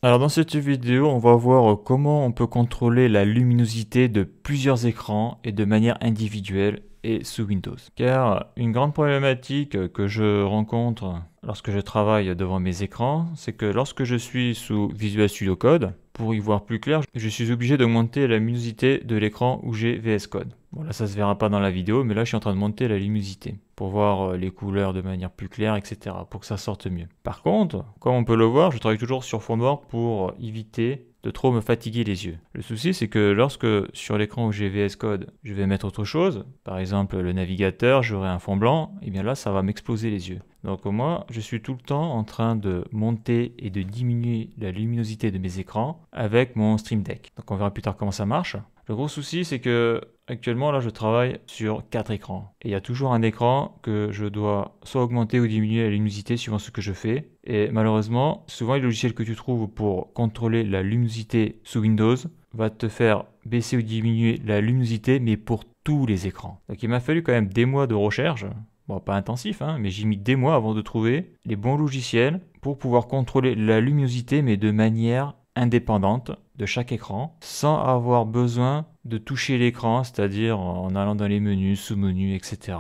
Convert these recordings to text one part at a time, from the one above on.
Alors dans cette vidéo, on va voir comment on peut contrôler la luminosité de plusieurs écrans et de manière individuelle et sous Windows. Car une grande problématique que je rencontre lorsque je travaille devant mes écrans, c'est que lorsque je suis sous Visual Studio Code, pour y voir plus clair, je suis obligé d'augmenter la luminosité de l'écran où j'ai VS Code. Bon là ça se verra pas dans la vidéo, mais là je suis en train de monter la luminosité pour voir les couleurs de manière plus claire, etc. pour que ça sorte mieux. Par contre, comme on peut le voir, je travaille toujours sur fond noir pour éviter de trop me fatiguer les yeux. Le souci c'est que lorsque sur l'écran où j'ai VS Code, je vais mettre autre chose, par exemple le navigateur, j'aurai un fond blanc, et bien là ça va m'exploser les yeux. Donc moi je suis tout le temps en train de monter et de diminuer la luminosité de mes écrans avec mon Stream Deck. Donc on verra plus tard comment ça marche. Le gros souci c'est que actuellement là je travaille sur 4 écrans et il y a toujours un écran que je dois soit augmenter ou diminuer la luminosité suivant ce que je fais, et malheureusement souvent les logiciels que tu trouves pour contrôler la luminosité sous Windows va te faire baisser ou diminuer la luminosité mais pour tous les écrans. Donc il m'a fallu quand même des mois de recherche, bon pas intensif hein, mais j'ai mis des mois avant de trouver les bons logiciels pour pouvoir contrôler la luminosité mais de manière indépendante de chaque écran sans avoir besoin de toucher l'écran, c'est-à-dire en allant dans les menus, sous-menus, etc.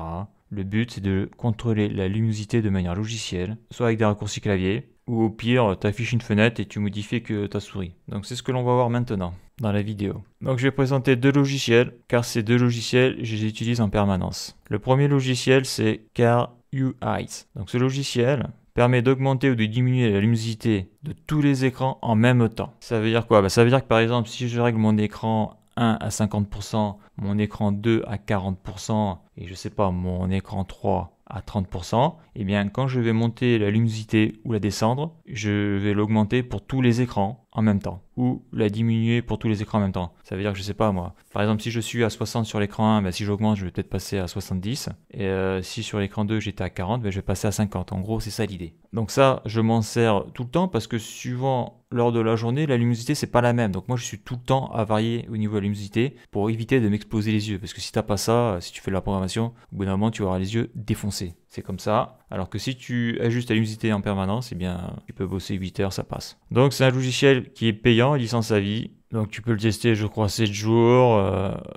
Le but c'est de contrôler la luminosité de manière logicielle, soit avec des raccourcis clavier, ou au pire tu affiches une fenêtre et tu modifies que ta souris. Donc c'est ce que l'on va voir maintenant dans la vidéo. Donc je vais présenter deux logiciels, car ces deux logiciels je les utilise en permanence. Le premier logiciel c'est Car UI. Donc ce logiciel permet d'augmenter ou de diminuer la luminosité de tous les écrans en même temps. Ça veut dire quoi? Ça veut dire que par exemple, si je règle mon écran 1 à 50%, mon écran 2 à 40%, et je sais pas, mon écran 3 à 30%, et bien quand je vais monter la luminosité ou la descendre, je vais l'augmenter pour tous les écrans en même temps, ou la diminuer pour tous les écrans en même temps. Ça veut dire que je sais pas moi, par exemple si je suis à 60 sur l'écran 1, si j'augmente je vais peut-être passer à 70, et si sur l'écran 2 j'étais à 40, je vais passer à 50. En gros c'est ça l'idée. Donc ça je m'en sers tout le temps parce que suivant lors de la journée, la luminosité c'est pas la même. Donc moi je suis tout le temps à varier au niveau de la luminosité pour éviter de m'exploser les yeux. Parce que si t'as pas ça, si tu fais de la programmation, au bout d'un moment tu auras les yeux défoncés. C'est comme ça. Alors que si tu ajustes la luminosité en permanence, eh bien tu peux bosser 8 heures, ça passe. Donc c'est un logiciel qui est payant, licence à vie. Donc tu peux le tester je crois 7 jours.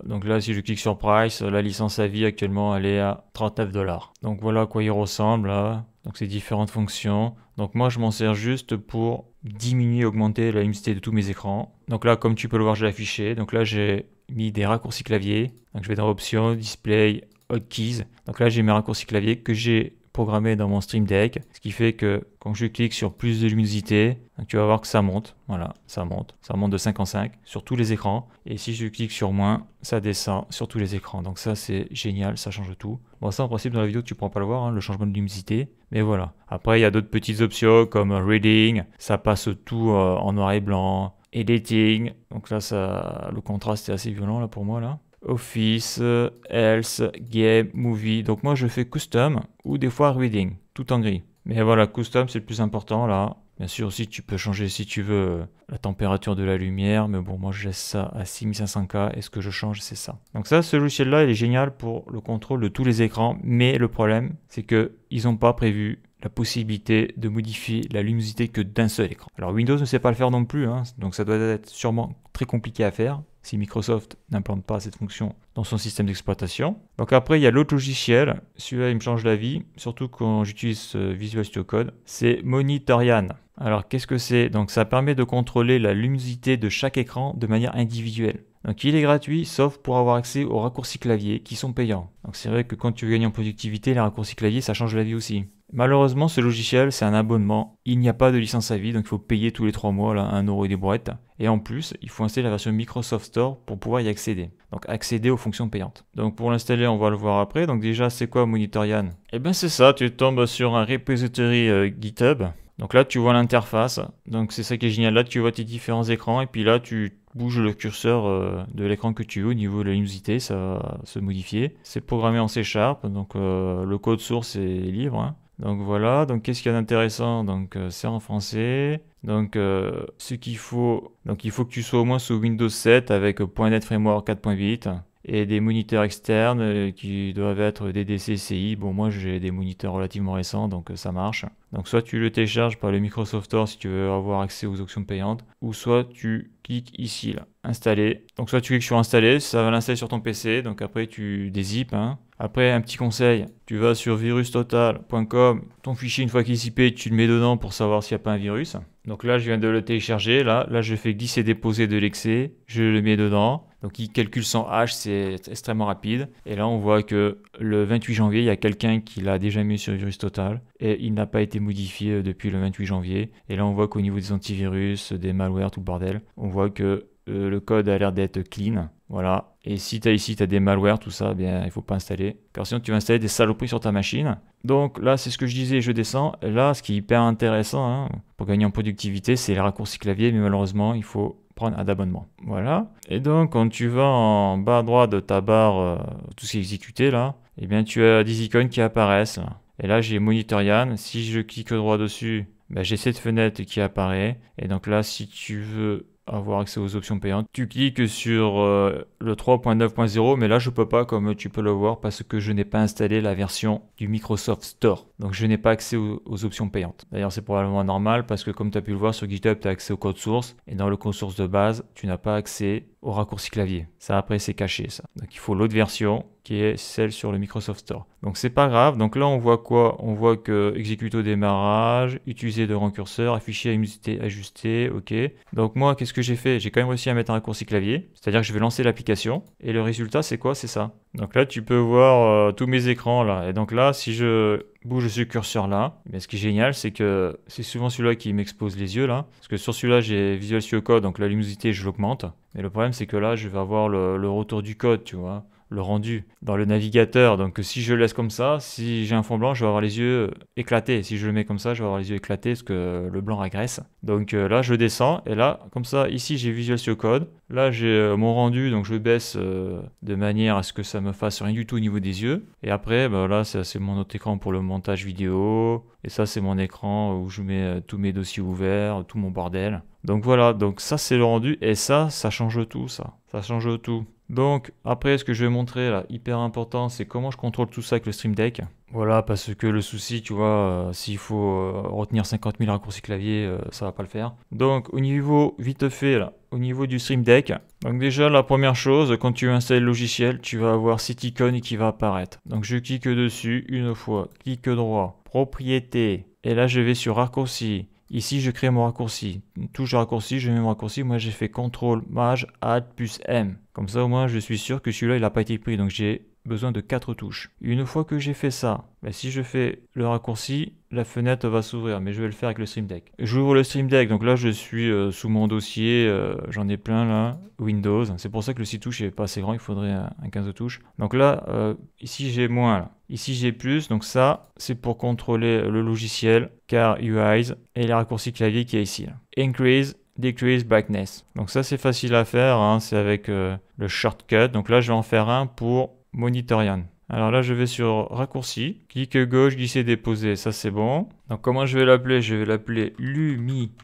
Donc là si je clique sur Price, la licence à vie actuellement elle est à 39 $. Donc voilà à quoi il ressemble là. Donc c'est différentes fonctions. Donc moi je m'en sers juste pour diminuer, augmenter la luminosité de tous mes écrans. Donc là comme tu peux le voir je l'ai affiché. Donc là j'ai mis des raccourcis clavier. Donc je vais dans Options, Display, Hotkeys. Donc là j'ai mes raccourcis clavier que j'ai programmé dans mon Stream Deck, ce qui fait que quand je clique sur plus de luminosité, tu vas voir que ça monte, voilà, ça monte de 5 en 5 sur tous les écrans, et si je clique sur moins, ça descend sur tous les écrans. Donc ça c'est génial, ça change tout. Bon ça en principe dans la vidéo tu pourras pas le voir, hein, le changement de luminosité, mais voilà. Après il y a d'autres petites options comme Reading, ça passe tout en noir et blanc, Editing, donc là ça, le contraste est assez violent là pour moi là. Office, Else, Game, Movie. Donc moi je fais Custom ou des fois Reading, tout en gris. Mais voilà, Custom c'est le plus important là. Bien sûr aussi tu peux changer si tu veux la température de la lumière, mais bon moi je laisse ça à 6500K et ce que je change c'est ça. Donc ça, ce logiciel là il est génial pour le contrôle de tous les écrans, mais le problème c'est que ils n'ont pas prévu la possibilité de modifier la luminosité que d'un seul écran. Alors Windows ne sait pas le faire non plus, hein, donc ça doit être sûrement très compliqué à faire si Microsoft n'implante pas cette fonction dans son système d'exploitation. Donc après, il y a l'autre logiciel, celui-là il me change la vie, surtout quand j'utilise Visual Studio Code, c'est Monitorian. Alors qu'est-ce que c'est? Donc ça permet de contrôler la luminosité de chaque écran de manière individuelle. Donc il est gratuit, sauf pour avoir accès aux raccourcis clavier qui sont payants. Donc c'est vrai que quand tu veux gagner en productivité, les raccourcis clavier ça change la vie aussi. Malheureusement, ce logiciel, c'est un abonnement. Il n'y a pas de licence à vie, donc il faut payer tous les 3 mois, là, 1 € et des brouettes. Et en plus, il faut installer la version Microsoft Store pour pouvoir y accéder. Donc accéder aux fonctions payantes. Donc pour l'installer, on va le voir après. Donc déjà, c'est quoi Monitorian? Eh bien c'est ça, tu tombes sur un repository GitHub. Donc là, tu vois l'interface. Donc c'est ça qui est génial. Là, tu vois tes différents écrans. Et puis là, tu bouges le curseur de l'écran que tu veux au niveau de la luminosité. Ça va se modifier. C'est programmé en C#. Donc le code source est libre, hein. Donc voilà, donc qu'est-ce qu'il y a d'intéressant? Donc c'est en français. Donc ce qu'il faut, donc il faut que tu sois au moins sous Windows 7 avec .NET Framework 4.8 et des moniteurs externes qui doivent être des DCCI. Bon, moi j'ai des moniteurs relativement récents, donc ça marche. Donc soit tu le télécharges par le Microsoft Store si tu veux avoir accès aux options payantes, ou soit tu cliques ici, là, installer. Donc soit tu cliques sur installer, ça va l'installer sur ton PC, donc après tu dézippes. Après, un petit conseil, tu vas sur virustotal.com, ton fichier une fois qu'il est zippé, tu le mets dedans pour savoir s'il n'y a pas un virus. Donc là, je viens de le télécharger, là je fais glisser-déposer de l'excès, je le mets dedans. Donc il calcule sans H, c'est extrêmement rapide. Et là, on voit que le 28 janvier, il y a quelqu'un qui l'a déjà mis sur VirusTotal et il n'a pas été modifié depuis le 28 janvier. Et là, on voit qu'au niveau des antivirus, des malwares, tout le bordel, on voit que le code a l'air d'être clean. Voilà. Et si tu as des malwares, tout ça, bien, il ne faut pas installer. Car sinon, tu vas installer des saloperies sur ta machine. Donc là, c'est ce que je disais, je descends. Et là, ce qui est hyper intéressant pour gagner en productivité, c'est les raccourcis clavier. Mais malheureusement, il faut prendre un abonnement. Voilà. Et donc, quand tu vas en bas à droite de ta barre, tout ce qui est exécuté là, eh bien, tu as des icônes qui apparaissent. Là. Et là, j'ai Monitorian. Si je clique droit dessus, ben, j'ai cette fenêtre qui apparaît. Et donc là, si tu veux avoir accès aux options payantes, tu cliques sur le 3.9.0, mais là je peux pas, comme tu peux le voir, parce que je n'ai pas installé la version du Microsoft Store, donc je n'ai pas accès aux options payantes. D'ailleurs c'est probablement normal, parce que comme tu as pu le voir sur GitHub, tu as accès au code source, et dans le code source de base, tu n'as pas accès au raccourci clavier. Ça après c'est caché ça, donc il faut l'autre version qui est celle sur le Microsoft Store. Donc c'est pas grave. Donc là on voit quoi? On voit que exécute au démarrage, utiliser de curseur, afficher à unité ajustée, ok. Donc moi qu'est-ce que j'ai fait? J'ai quand même réussi à mettre un raccourci clavier, c'est-à-dire que je vais lancer l'application et le résultat c'est quoi? C'est ça. Donc là tu peux voir tous mes écrans là. Et donc là si je bouge ce curseur là, mais ce qui est génial c'est que c'est souvent celui-là qui m'expose les yeux là, parce que sur celui-là j'ai Visual Studio Code, donc la luminosité je l'augmente. Mais le problème c'est que là je vais avoir le retour du code, tu vois, le rendu dans le navigateur. Donc si je le laisse comme ça, si j'ai un fond blanc, je vais avoir les yeux éclatés. Si je le mets comme ça, je vais avoir les yeux éclatés parce que le blanc agresse. Donc là, je descends et là, comme ça, ici, j'ai Visual Studio Code. Là, j'ai mon rendu, donc je baisse de manière à ce que ça me fasse rien du tout au niveau des yeux. Et après, bah, là, c'est mon autre écran pour le montage vidéo. Et ça, c'est mon écran où je mets tous mes dossiers ouverts, tout mon bordel. Donc voilà, donc ça, c'est le rendu. Et ça change tout, ça. Ça change tout. Donc après ce que je vais montrer là, hyper important, c'est comment je contrôle tout ça avec le Stream Deck. Voilà, parce que le souci, tu vois, s'il faut retenir 50 000 raccourcis clavier, ça va pas le faire. Donc au niveau, vite fait là, au niveau du Stream Deck, donc déjà la première chose, quand tu installes le logiciel, tu vas avoir cette icône qui va apparaître. Donc je clique dessus une fois, clic droit, propriété, et là je vais sur raccourci. Ici, je crée mon raccourci. Touche raccourci, je mets mon raccourci. Moi, j'ai fait CTRL, MAJ, AD plus M. Comme ça, au moins, je suis sûr que celui-là, il n'a pas été pris. Donc, j'ai besoin de 4 touches. Une fois que j'ai fait ça, ben, si je fais le raccourci, la fenêtre va s'ouvrir. Mais je vais le faire avec le Stream Deck. J'ouvre le Stream Deck. Donc là, je suis sous mon dossier. J'en ai plein là. Windows. C'est pour ça que le 6 touches n'est pas assez grand. Il faudrait un 15 touches. Donc là, ici, j'ai moins là. Ici, j'ai plus. Donc ça, c'est pour contrôler le logiciel, car UIs et les raccourcis clavier qui est ici. Là. Increase, decrease, brightness. Donc ça, c'est facile à faire. C'est avec le shortcut. Donc là, je vais en faire un pour Monitorian. Alors là, je vais sur raccourci, clic gauche, glisser, déposer, ça c'est bon. Donc comment je vais l'appeler? Je vais l'appeler luminosité,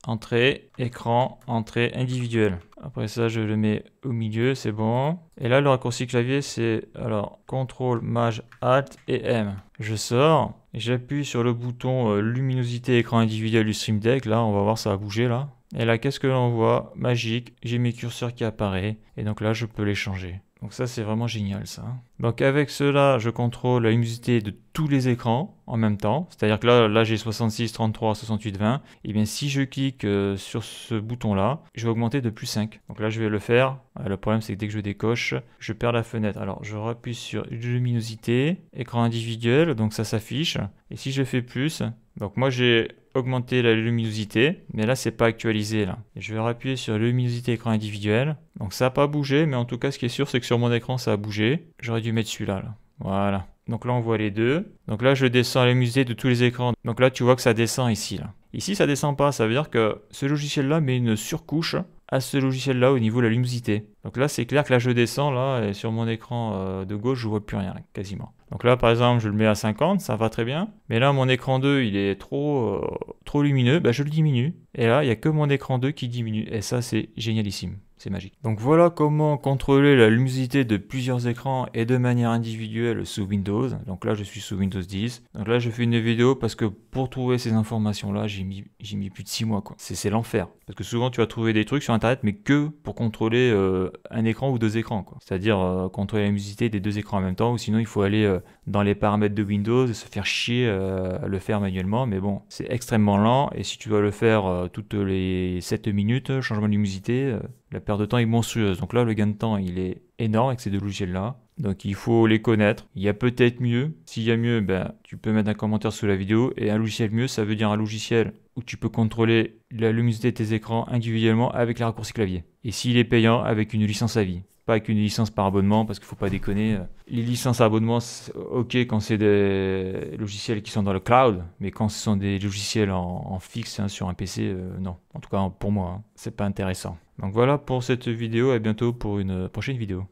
entrée, écran, entrée individuelle. Après ça, je le mets au milieu, c'est bon. Et là, le raccourci clavier, c'est alors CTRL, MAJ, ALT et M. Je sors et j'appuie sur le bouton luminosité, écran individuel du Stream Deck. Là, on va voir, ça va bouger là. Et là, qu'est-ce que l'on voit? Magique, j'ai mes curseurs qui apparaissent. Et donc là, je peux les changer. Donc ça, c'est vraiment génial, ça. Donc avec cela, je contrôle la luminosité de tous les écrans en même temps. C'est-à-dire que là j'ai 66, 33, 68, 20. Et bien si je clique sur ce bouton-là, je vais augmenter de plus 5. Donc là, je vais le faire. Le problème, c'est que dès que je décoche, je perds la fenêtre. Alors, je rappuie sur luminosité, écran individuel, donc ça s'affiche. Et si je fais plus, donc moi j'ai augmenté la luminosité, mais là c'est pas actualisé là. Et je vais appuyer sur luminosité écran individuel. Donc ça n'a pas bougé, mais en tout cas ce qui est sûr c'est que sur mon écran ça a bougé. J'aurais dû mettre celui-là là. Voilà. Donc là on voit les deux. Donc là je descends la luminosité de tous les écrans. Donc là tu vois que ça descend ici là. Ici ça descend pas, ça veut dire que ce logiciel là met une surcouche à ce logiciel là au niveau de la luminosité. Donc là c'est clair que là je descends là et sur mon écran de gauche je vois plus rien là, quasiment. Donc là par exemple je le mets à 50, ça va très bien. Mais là mon écran 2 il est trop lumineux, bah, je le diminue. Et là il n'y a que mon écran 2 qui diminue. Et ça c'est génialissime. c'est magique. Donc voilà comment contrôler la luminosité de plusieurs écrans et de manière individuelle sous Windows. Donc là je suis sous Windows 10. Donc là je fais une vidéo parce que pour trouver ces informations là j'ai mis plus de 6 mois quoi. C'est l'enfer. Parce que souvent tu vas trouver des trucs sur internet mais que pour contrôler un écran ou deux écrans quoi. C'est-à-dire contrôler la luminosité des deux écrans en même temps, ou sinon il faut aller dans les paramètres de Windows et se faire chier à le faire manuellement. Mais bon, c'est extrêmement lent et si tu dois le faire toutes les 7 minutes, changement de luminosité, la perte de temps est monstrueuse. Donc là, le gain de temps, il est énorme avec ces deux logiciels-là. Donc il faut les connaître. Il y a peut-être mieux. S'il y a mieux, ben, tu peux mettre un commentaire sous la vidéo. Et un logiciel mieux, ça veut dire un logiciel où tu peux contrôler la luminosité de tes écrans individuellement avec les raccourcis clavier. Et s'il est payant, avec une licence à vie. Pas avec une licence par abonnement, parce qu'il ne faut pas déconner. Les licences à abonnement, ok quand c'est des logiciels qui sont dans le cloud, mais quand ce sont des logiciels en fixe hein, sur un PC, non. En tout cas pour moi, c'est pas intéressant. Donc voilà pour cette vidéo, à bientôt pour une prochaine vidéo.